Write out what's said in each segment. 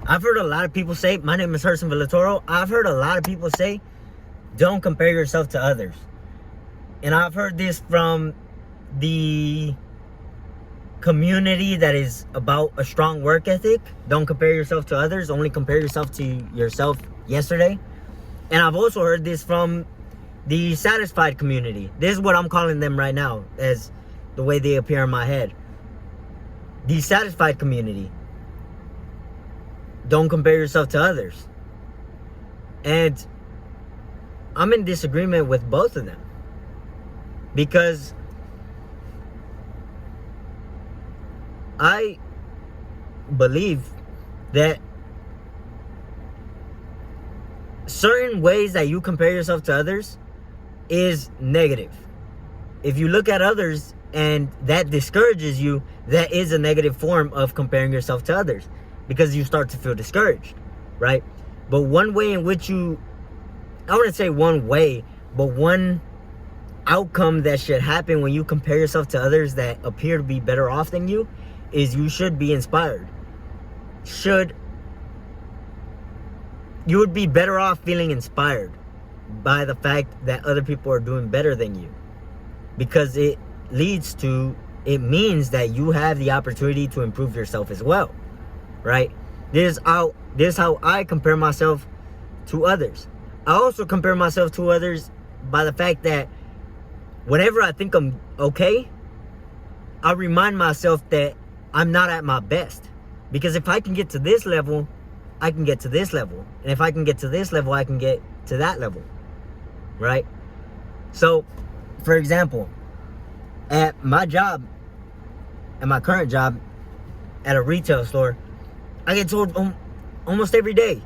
I've heard a lot of people say, my name is Herson Villatoro. I've heard a lot of people say, don't compare yourself to others. And I've heard this from the community that is about a strong work ethic. Don't compare yourself to others. Only compare yourself to yourself yesterday. And I've also heard this from the satisfied community. This is what I'm calling them right now, as the way they appear in my head. The satisfied community. Don't compare yourself to others. And I'm in disagreement with both of them. Because I believe that certain ways that you compare yourself to others is negative. If you look at others and that discourages you, that is a negative form of comparing yourself to others, because you start to feel discouraged, right? But one way in which I wouldn't say one way, but one outcome that should happen when you compare yourself to others that appear to be better off than you is you should be inspired. You would be better off feeling inspired by the fact that other people are doing better than you, because it means that you have the opportunity to improve yourself as well, right? This is how I compare myself to others. I also compare myself to others by the fact that whenever I think I'm okay, I remind myself that I'm not at my best. Because if I can get to this level, I can get to this level. And if I can get to this level, I can get to that level. Right? So, for example, at my current job, at a retail store, I get told almost every day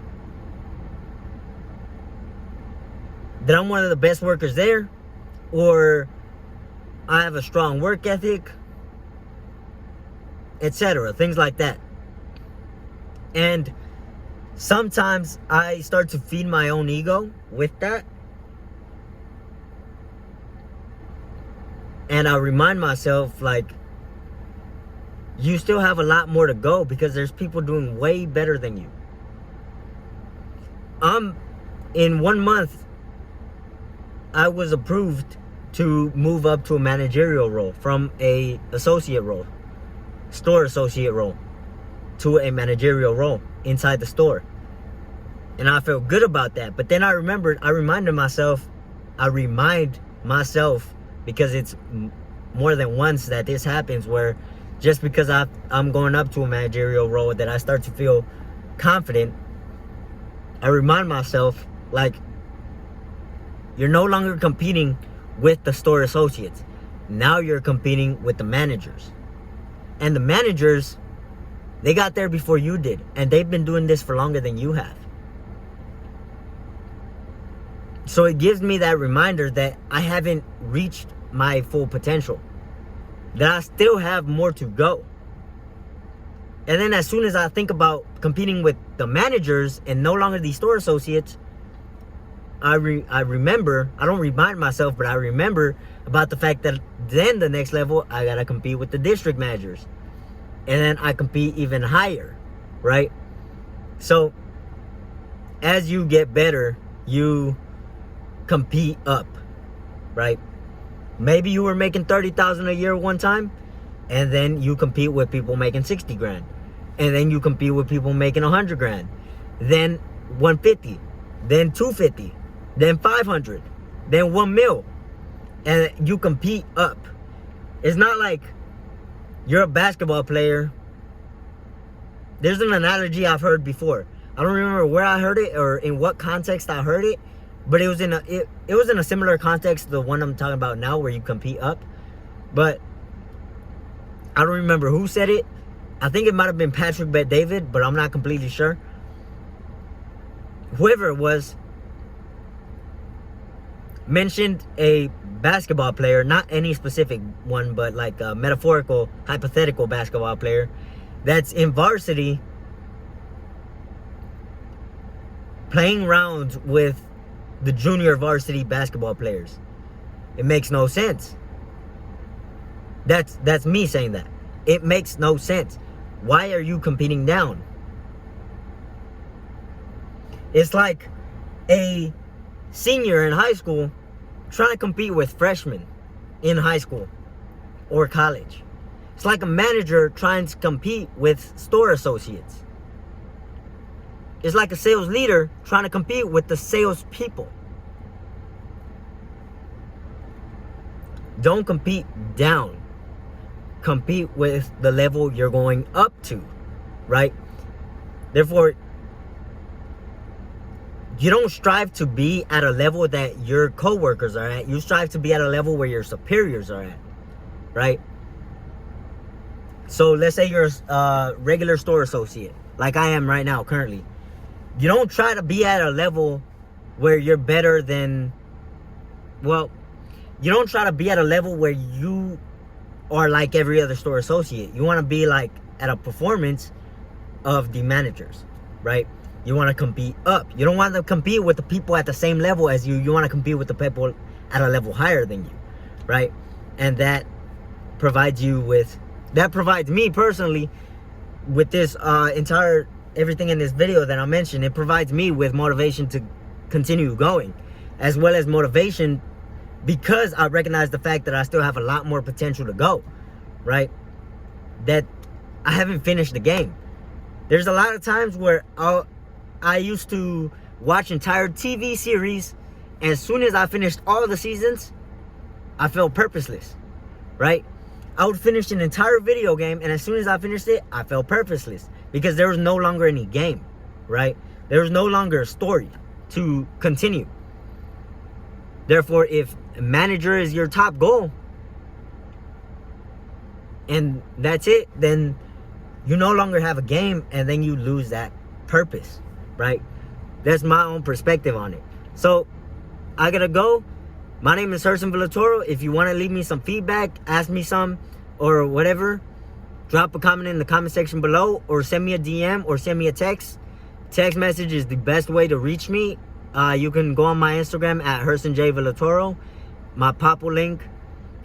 that I'm one of the best workers there, or I have a strong work ethic, etc. Things like that. And sometimes I start to feed my own ego with that. And I remind myself, like, you still have a lot more to go, because there's people doing way better than you. In 1 month, I was approved to move up to a managerial role from a associate role, store associate role, to a managerial role inside the store. And I felt good about that. But then I remind myself, because it's more than once that this happens, where just because I'm going up to a managerial role that I start to feel confident, I remind myself, like, you're no longer competing with the store associates. Now you're competing with the managers. And the managers, they got there before you did. And they've been doing this for longer than you have. So it gives me that reminder that I haven't reached my full potential. That I still have more to go. And then as soon as I think about competing with the managers and no longer the store associates, I remember, I don't remind myself, but I remember about the fact that then the next level, I gotta compete with the district managers. And then I compete even higher, right? So, as you get better, you compete up, right? Maybe you were making $30,000 a year one time, and then you compete with people making 60 grand. And then you compete with people making 100 grand. Then 150, then 250. Then 500, then 1 mil, and you compete up. It's not like you're a basketball player. There's an analogy I've heard before. I don't remember where I heard it or in what context I heard it, but it was in a similar context to the one I'm talking about now, where you compete up. But I don't remember who said it. I think it might have been Patrick Bet-David, but I'm not completely sure. Whoever it was mentioned a basketball player, not any specific one, but like a metaphorical, hypothetical basketball player that's in varsity playing rounds with the junior varsity basketball players. It makes no sense. That's me saying that. It makes no sense. Why are you competing down? It's like a senior in high school trying to compete with freshmen in high school or college. It's like a manager trying to compete with store associates. It's like a sales leader trying to compete with the sales people. Don't compete down. Compete with the level you're going up to, right? Therefore, you don't strive to be at a level that your coworkers are at. You strive to be at a level where your superiors are at, right? So let's say you're a regular store associate, like I am right now, currently. You don't try to be at a level where you're better than, well, you don't try to be at a level where you are like every other store associate. You want to be like at a performance of the managers, right? You want to compete up. You don't want to compete with the people at the same level as you. You want to compete with the people at a level higher than you, right? And that provides me personally with this entire everything in this video that I mentioned. It provides me with motivation to continue going, as well as motivation because I recognize the fact that I still have a lot more potential to go, right? That I haven't finished the game. There's a lot of times where I used to watch entire TV series, and as soon as I finished all the seasons, I felt purposeless, right? I would finish an entire video game, and as soon as I finished it, I felt purposeless because there was no longer any game, right? There was no longer a story to continue. Therefore, if manager is your top goal, and that's it, then you no longer have a game, and then you lose that purpose, right? That's my own perspective on it. So I gotta go. My name is Herson Villatoro. If you want to leave me some feedback, ask me some, or whatever, drop a comment in the comment section below, or send me a DM, or send me a text. Text message is the best way to reach me. You can go on my Instagram at Herson J Villatoro. My Popl link,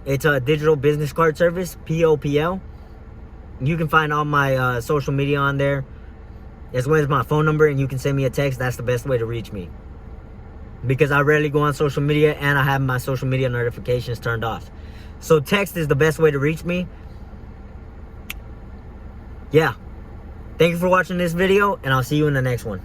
it's a digital business card service, POPL. You can find all my social media on there, as well as my phone number, and you can send me a text. That's the best way to reach me, because I rarely go on social media, and I have my social media notifications turned off. So text is the best way to reach me. Yeah. Thank you for watching this video, and I'll see you in the next one.